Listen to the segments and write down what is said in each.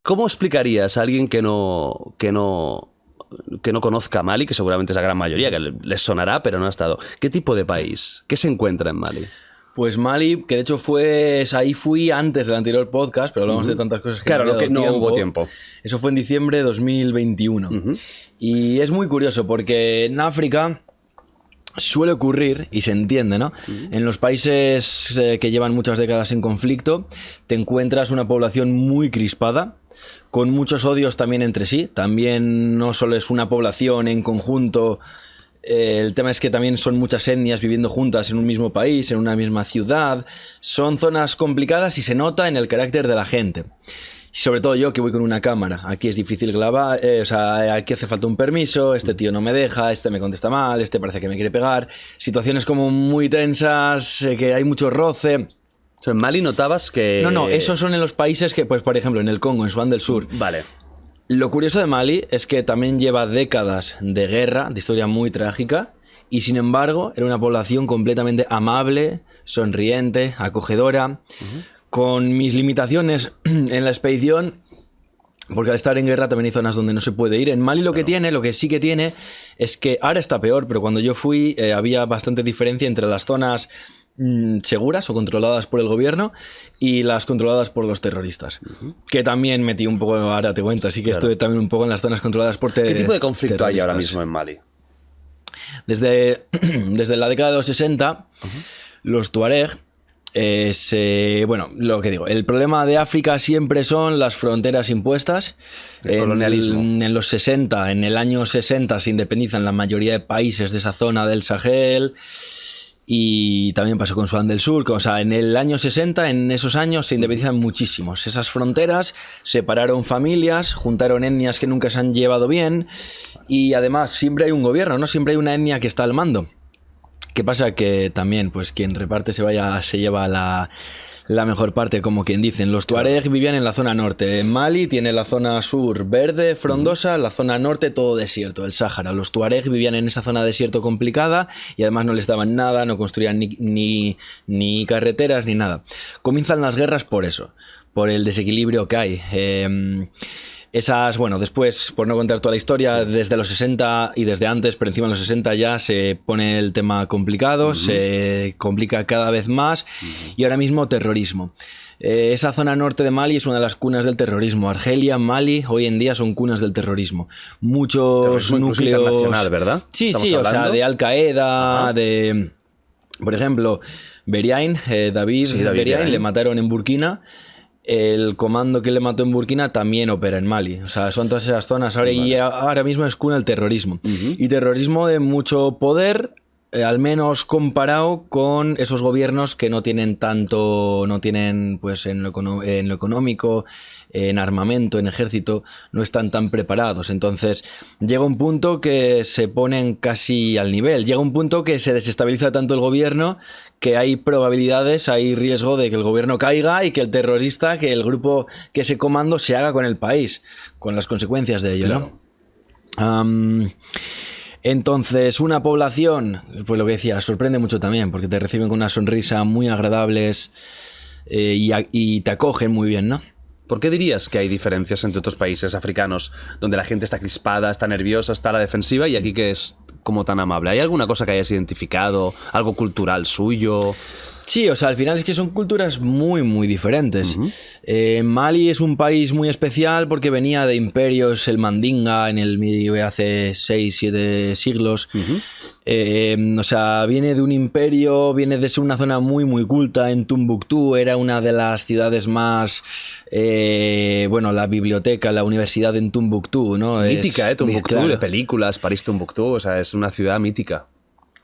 ¿Cómo explicarías a alguien que no conozca Mali, que seguramente es la gran mayoría, que les sonará, pero no ha estado? ¿Qué tipo de país? ¿Qué se encuentra en Mali? Pues Mali, que de hecho ahí fui antes del anterior podcast, pero hablamos de tantas cosas que claro, no hubo tiempo. Eso fue en diciembre de 2021. Y es muy curioso porque en África suele ocurrir, y se entiende, ¿no? En los países que llevan muchas décadas en conflicto, te encuentras una población muy crispada, con muchos odios también entre sí. También no solo es una población en conjunto, el tema es que también son muchas etnias viviendo juntas en un mismo país, en una misma ciudad. Son zonas complicadas y se nota en el carácter de la gente. Sobre todo yo, que voy con una cámara. Aquí es difícil grabar, aquí hace falta un permiso, este tío no me deja, este me contesta mal, este parece que me quiere pegar. Situaciones como muy tensas, que hay mucho roce. O sea, en Mali notabas que... No, esos son en los países que, pues por ejemplo, en el Congo, en Sudán del Sur. Vale. Lo curioso de Mali es que también lleva décadas de guerra, de historia muy trágica, y sin embargo era una población completamente amable, sonriente, acogedora. Con mis limitaciones en la expedición, porque al estar en guerra también hay zonas donde no se puede ir. En Mali lo que sí que tiene es que ahora está peor, pero cuando yo fui había bastante diferencia entre las zonas seguras o controladas por el gobierno y las controladas por los terroristas, que también metí un poco, ahora te cuento, así que estuve también un poco en las zonas controladas por terroristas. ¿Qué tipo de conflicto hay ahora mismo en Mali? Desde la década de los 60, los tuareg, bueno, lo que digo, el problema de África siempre son las fronteras impuestas. El colonialismo. En los 60, en el año 60 se independizan la mayoría de países de esa zona del Sahel. Y también pasó con Sudán del Sur, o sea, en el año 60, en esos años se independizan muchísimos. Esas fronteras separaron familias, juntaron etnias que nunca se han llevado bien, y además siempre hay un gobierno, ¿no? Siempre hay una etnia que está al mando. ¿Qué pasa? Que también, pues quien reparte se lleva la mejor parte, como quien dicen. Los tuareg vivían en la zona norte. En Mali tiene la zona sur verde, frondosa, la zona norte todo desierto, el Sáhara. Los tuareg vivían en esa zona desierto complicada y además no les daban nada, no construían ni carreteras ni nada. Comienzan las guerras por eso, por el desequilibrio que hay. Bueno, después, por no contar toda la historia, desde los 60 y desde antes, pero encima de los 60 ya se pone el tema complicado, se complica cada vez más, y ahora mismo terrorismo. Esa zona norte de Mali es una de las cunas del terrorismo. Argelia, Mali, hoy en día son cunas del terrorismo. Muchos núcleos... internacional, ¿verdad? Sí, o sea, de Al-Qaeda, de... Por ejemplo, Beriain, David Beriain, le mataron en Burkina. El comando que le mató en Burkina también opera en Mali. O sea, son todas esas zonas. Ahora mismo es cuna el terrorismo. Y terrorismo de mucho poder, al menos comparado con esos gobiernos que no tienen tanto, no tienen pues en lo económico, en armamento, en ejército, no están tan preparados. Entonces llega un punto que se ponen casi al nivel. Llega un punto que se desestabiliza tanto el gobierno que hay probabilidades, hay riesgo de que el gobierno caiga y que el terrorista, que el grupo, que ese comando se haga con el país, con las consecuencias de ello, claro. ¿No? Entonces, una población, pues lo que decía, sorprende mucho también, porque te reciben con una sonrisa muy agradables y te acogen muy bien, ¿no? ¿Por qué dirías que hay diferencias entre otros países africanos donde la gente está crispada, está nerviosa, está a la defensiva, y aquí que es como tan amable? ¿Hay alguna cosa que hayas identificado? ¿Algo cultural suyo? Sí, o sea, al final es que son culturas muy, muy diferentes. Mali es un país muy especial porque venía de imperios, el Mandinga, hace 6, 7 siglos. O sea, viene de un imperio, viene de ser una zona muy, muy culta. En Tombuctú era una de las ciudades más... la biblioteca, la universidad en Tombuctú, ¿no? Mítica, Tombuctú, claro. De películas, París-Tombuctú, o sea, es una ciudad mítica.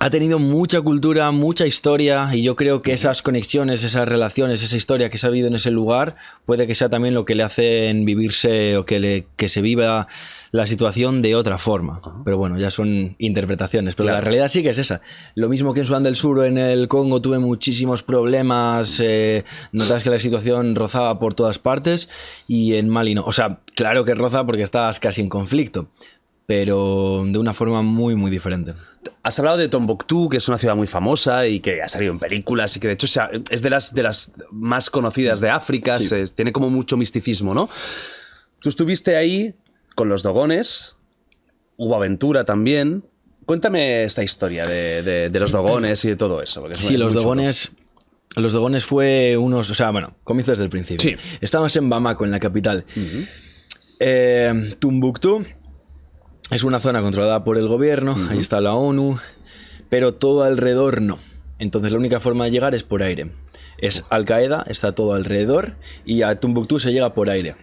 Ha tenido mucha cultura, mucha historia, y yo creo que esas conexiones, esas relaciones, esa historia que se ha vivido en ese lugar puede que sea también lo que le hacen vivirse o que se viva la situación de otra forma. Pero bueno, ya son interpretaciones, pero la realidad sí que es esa. Lo mismo que en Sudán del Sur o en el Congo tuve muchísimos problemas, notas que la situación rozaba por todas partes, y en Mali no. O sea, claro que roza porque estás casi en conflicto, pero de una forma muy, muy diferente. Has hablado de Tombuctú, que es una ciudad muy famosa y que ha salido en películas y que de hecho es de las más conocidas de África, Sí. tiene como mucho misticismo, ¿no? Tú estuviste ahí con los dogones, hubo aventura también. Cuéntame esta historia de los dogones y de todo eso. Porque es Sí, muy chulo. los dogones fue unos... O sea, bueno, comienzo desde el principio. Sí. Estábamos en Bamako, en la capital. Tombuctú es una zona controlada por el gobierno, ahí está la ONU, pero todo alrededor no. Entonces la única forma de llegar es por aire. Es Al-Qaeda, está todo alrededor, y a Tombuctú se llega por aire.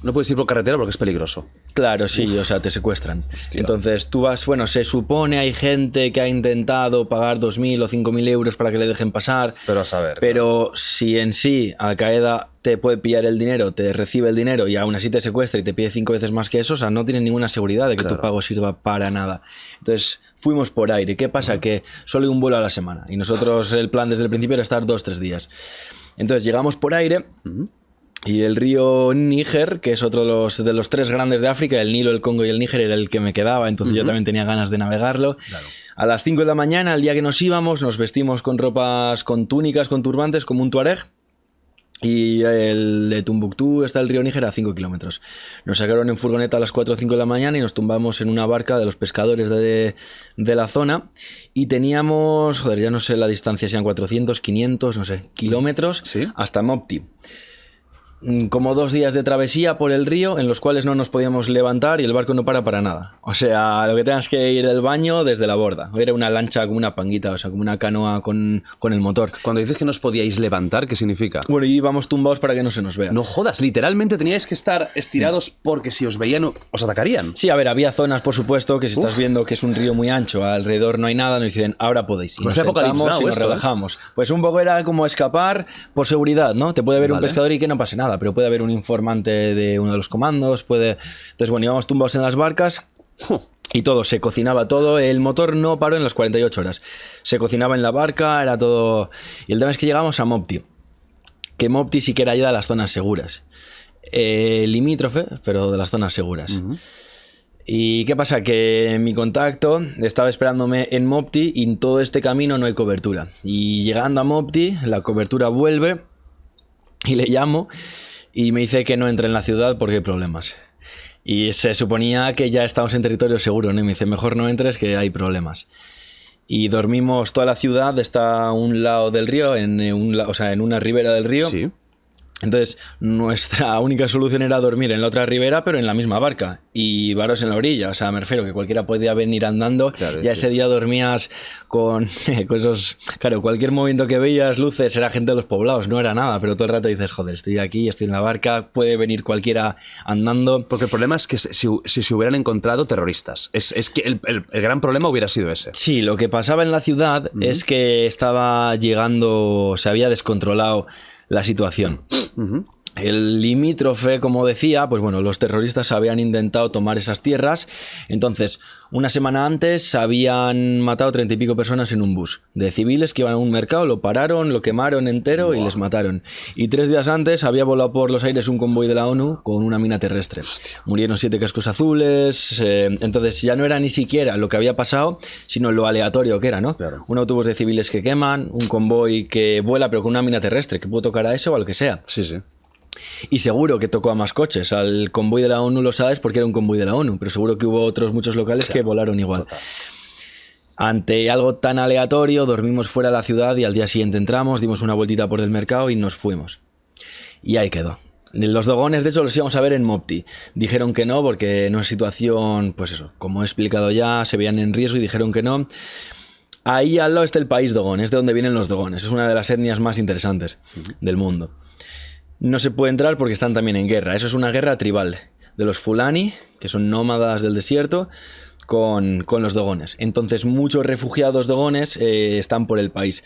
No puedes ir por carretera porque es peligroso. Claro, sí, o sea, te secuestran. Hostia. Entonces tú vas, bueno, se supone hay gente que ha intentado pagar 2.000 o 5.000 euros para que le dejen pasar, Pero a saber. pero si en sí Al-Qaeda te puede pillar el dinero, te recibe el dinero y aún así te secuestra y te pide 5 veces más que eso, o sea, no tienes ninguna seguridad de que Claro. tu pago sirva para nada. Entonces fuimos por aire. ¿Qué pasa? Que solo hay un vuelo a la semana y nosotros el plan desde el principio era estar 2-3 días. Entonces llegamos por aire. Y el río Níger, que es otro de los 3 grandes de África, el Nilo, el Congo y el Níger, era el que me quedaba, entonces yo también tenía ganas de navegarlo. Claro. A las 5 de la mañana, el día que nos íbamos, nos vestimos con ropas, con túnicas, con turbantes, como un tuareg. Y el de Tombuctú está el río Níger a 5 kilómetros. Nos sacaron en furgoneta a las 4 o 5 de la mañana y nos tumbamos en una barca de los pescadores de la zona. Y teníamos, joder, ya no sé la distancia, sean 400, 500, no sé, kilómetros ¿Sí? hasta Mopti. Como 2 días de travesía por el río en los cuales no nos podíamos levantar y el barco no para nada. O sea, lo que tengas que ir del baño desde la borda. Era una lancha como una panguita, o sea, como una canoa con el motor. Cuando dices que no os podíais levantar, ¿qué significa? Bueno, y íbamos tumbados para que no se nos vea. No jodas, literalmente teníais que estar estirados porque si os veían os atacarían. Sí, a ver, había zonas, por supuesto, que si estás viendo que es un río muy ancho, alrededor no hay nada, nos dicen, ahora podéis. Y nos Parece Apocalypse sentamos Now y nos esto, ¿eh? relajamos. Pues un poco era como escapar por seguridad, ¿no? Te puede ver un Vale. pescador y que no pase nada, pero puede haber un informante de uno de los comandos, puede... Entonces, bueno, íbamos tumbados en las barcas y todo, se cocinaba todo. El motor no paró en las 48 horas. Se cocinaba en la barca, era todo... Y el tema es que llegamos a Mopti. Que Mopti sí que era ya de las zonas seguras. Limítrofe, pero de las zonas seguras. ¿Y qué pasa? Que mi contacto estaba esperándome en Mopti y en todo este camino no hay cobertura. Y llegando a Mopti, la cobertura vuelve y le llamo y me dice que no entre en la ciudad porque hay problemas. Y se suponía que ya estamos en territorio seguro, ¿no? Y me dice, mejor no entres que hay problemas. Y dormimos toda la ciudad, está a un lado del río, o sea, en una ribera del río. Sí. Entonces, nuestra única solución era dormir en la otra ribera, pero en la misma barca. Y varos en la orilla. O sea, me refiero que cualquiera podía venir andando. Claro, ya sí. ese día dormías con esos... Claro, cualquier movimiento que veías, luces, era gente de los poblados. No era nada, pero todo el rato dices, joder, estoy aquí, estoy en la barca, puede venir cualquiera andando. Porque el problema es que si se hubieran encontrado terroristas. Es que el gran problema hubiera sido ese. Sí, lo que pasaba en la ciudad es que estaba llegando... Se había descontrolado la situación. El limítrofe, como decía, pues bueno, los terroristas habían intentado tomar esas tierras. Entonces, una semana antes habían matado 30 y pico personas en un bus de civiles que iban a un mercado, lo pararon, lo quemaron entero y les mataron. Y 3 días antes había volado por los aires un convoy de la ONU con una mina terrestre. Murieron 7 cascos azules. Entonces ya no era ni siquiera lo que había pasado, sino lo aleatorio que era, ¿no? Claro. Un autobús de civiles que queman, un convoy que vuela pero con una mina terrestre, que puede tocar a ese o a lo que sea. Sí, sí. Y seguro que tocó a más coches. Al convoy de la ONU lo sabes porque era un convoy de la ONU, pero seguro que hubo otros muchos locales que volaron igual. Total. Ante algo tan aleatorio, dormimos fuera de la ciudad y al día siguiente entramos, dimos una vueltita por el mercado y nos fuimos. Y ahí quedó. Los dogones, de hecho, los íbamos a ver en Mopti. Dijeron que no porque en una situación, pues eso, como he explicado ya, se veían en riesgo y dijeron que no. Ahí al lado está el país dogón, es de donde vienen los dogones. Es una de las etnias más interesantes del mundo. No se puede entrar porque están también en guerra. Eso es una guerra tribal de los Fulani, que son nómadas del desierto, con los dogones. Entonces muchos refugiados dogones están por el país.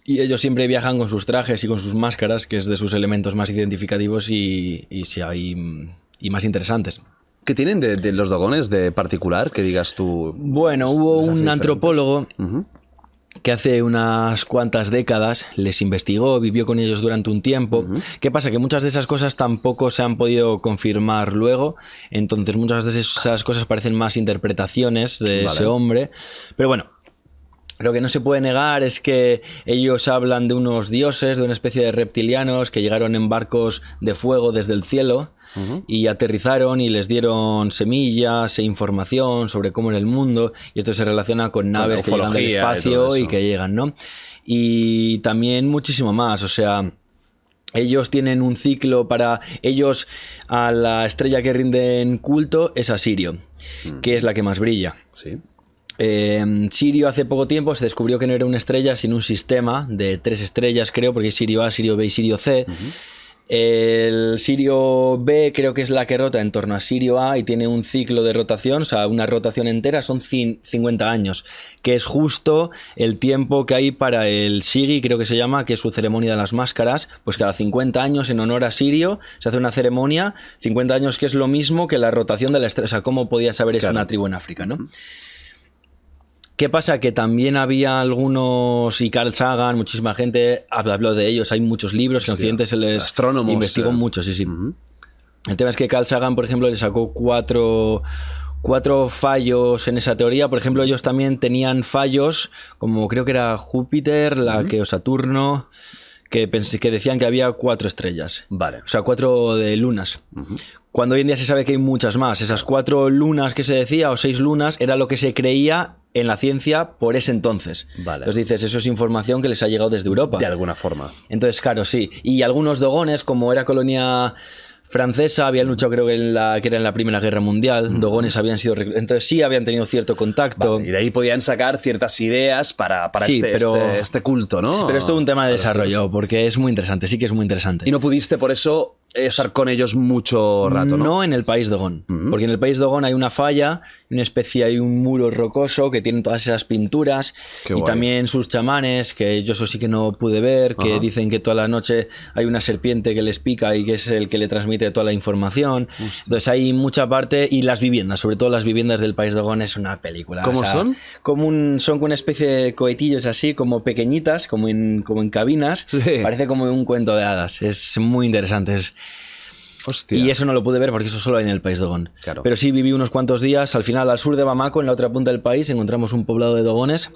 Y ellos siempre viajan con sus trajes y con sus máscaras, que es de sus elementos más identificativos y más interesantes. ¿Qué tienen de los dogones de particular que digas tú? Bueno, hubo les hace un diferentes? antropólogo que hace unas cuantas décadas les investigó, vivió con ellos durante un tiempo. ¿Qué pasa? Que muchas de esas cosas tampoco se han podido confirmar luego, entonces muchas de esas cosas parecen más interpretaciones de ese hombre, pero bueno. Lo que no se puede negar es que ellos hablan de unos dioses, de una especie de reptilianos que llegaron en barcos de fuego desde el cielo y aterrizaron y les dieron semillas e información sobre cómo era el mundo, y esto se relaciona con naves que llegan del espacio y que llegan, ¿no? Y también muchísimo más, o sea... Ellos tienen un ciclo para... Ellos, a la estrella que rinden culto es a Sirio, que es la que más brilla. Sí. Sirio hace poco tiempo se descubrió que no era una estrella sino un sistema de 3 estrellas, creo, porque hay Sirio A, Sirio B y Sirio C. El Sirio B creo que es la que rota en torno a Sirio A y tiene un ciclo de rotación, o sea, una rotación entera son 50 años, que es justo el tiempo que hay para el Sigi, creo que se llama, que es su ceremonia de las máscaras. Pues cada 50 años en honor a Sirio se hace una ceremonia, 50 años que es lo mismo que la rotación de la estrella. O sea, ¿cómo podía saber eso una tribu en África, no? ¿Qué pasa? Que también había algunos, y Carl Sagan, muchísima gente habló de ellos, hay muchos libros, en Occidente se les investigó mucho, sí. El tema es que Carl Sagan, por ejemplo, le sacó cuatro fallos en esa teoría. Por ejemplo, ellos también tenían fallos, como creo que era Júpiter, o Saturno, que decían que había 4 estrellas. Vale. O sea, 4 de lunas. Cuando hoy en día se sabe que hay muchas más. Esas 4 lunas que se decía, o 6 lunas, era lo que se creía en la ciencia por ese entonces. Vale. Entonces dices, eso es información que les ha llegado desde Europa. De alguna forma. Entonces, claro, sí. Y algunos dogones, como era colonia francesa, habían luchado, creo que era en la Primera Guerra Mundial. Dogones habían sido... Entonces sí habían tenido cierto contacto. Vale, y de ahí podían sacar ciertas ideas para sí, este culto, ¿no? Pero esto es un tema de desarrollo, porque es muy interesante, sí que es muy interesante. Y no pudiste, por eso, estar con ellos mucho rato, ¿no? No en el país Dogón, porque en el país Dogón hay una falla, hay un muro rocoso que tiene todas esas pinturas. Qué y guay. también sus chamanes, que yo eso sí que no pude ver, que dicen que toda la noche hay una serpiente que les pica y que es el que le transmite toda la información. Hostia. Entonces hay mucha parte, y las viviendas, sobre todo las viviendas del país Dogón, es una película. ¿Cómo son? Son como una especie de cohetillos así, como pequeñitas, como en cabinas. Sí. Parece como un cuento de hadas, es muy interesante. Hostia. Y eso no lo pude ver porque eso solo hay en el país Dogón. Claro. Pero sí viví unos cuantos días. Al final, al sur de Bamako, en la otra punta del país, encontramos un poblado de dogones.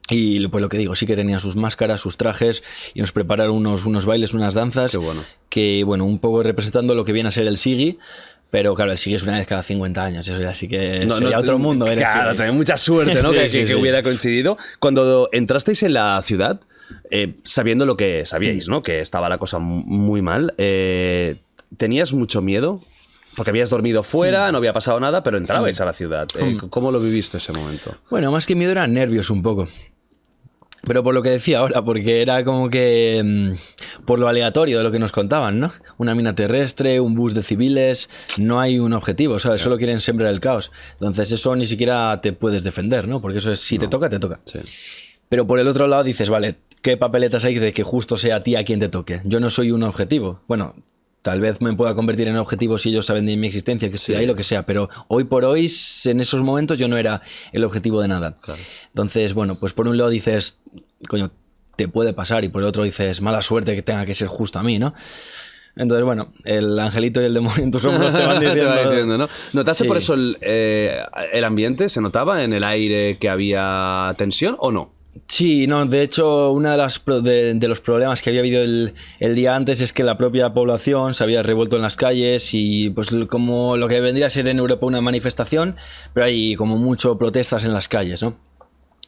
Y pues lo que digo, sí que tenían sus máscaras, sus trajes, y nos prepararon unos bailes, unas danzas. Qué bueno. Que, bueno, un poco representando lo que viene a ser el Sigi. Pero claro, el Sigi es una vez cada 50 años. Eso ya sí que sería otro mundo. Claro, tenés mucha suerte, ¿no? que hubiera coincidido. Cuando entrasteis en la ciudad, sabiendo lo que sabíais, ¿no? Que estaba la cosa muy mal, ¿tenías mucho miedo? Porque habías dormido fuera, no había pasado nada, pero entrabais a la ciudad. ¿Cómo lo viviste ese momento? Bueno, más que miedo eran nervios un poco. Pero por lo que decía ahora, porque era como que por lo aleatorio de lo que nos contaban, ¿no? Una mina terrestre, un bus de civiles, no hay un objetivo, ¿sabes? Claro. Solo quieren sembrar el caos. Entonces eso ni siquiera te puedes defender, ¿no? Porque eso es, si te toca, te toca. Sí. Pero por el otro lado dices, vale, ¿qué papeletas hay de que justo sea a ti a quien te toque? Yo no soy un objetivo. Bueno, tal vez me pueda convertir en objetivo si ellos saben de mi existencia, que estoy ahí, lo que sea, pero hoy por hoy, en esos momentos, yo no era el objetivo de nada. Claro. Entonces, bueno, pues por un lado dices, coño, te puede pasar, y por el otro dices, mala suerte que tenga que ser justo a mí, ¿no? Entonces, bueno, el angelito y el demonio en tus hombros te van diciendo, ¿no? ¿Notaste por eso el ambiente? ¿Se notaba en el aire que había tensión o no? Sí, no, de hecho, uno de los problemas que había habido el día antes es que la propia población se había revuelto en las calles, y pues como lo que vendría a ser en Europa una manifestación, pero hay como mucho protestas en las calles, ¿no?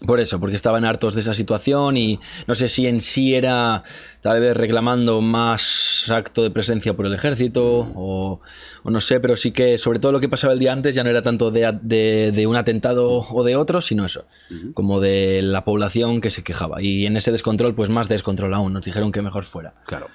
Por eso, porque estaban hartos de esa situación, y no sé si en sí era tal vez reclamando más acto de presencia por el ejército o no sé, pero sí que sobre todo lo que pasaba el día antes ya no era tanto de un atentado o de otro, sino eso, como de la población que se quejaba, y en ese descontrol pues más descontrol aún, nos dijeron que mejor fuera. Claro.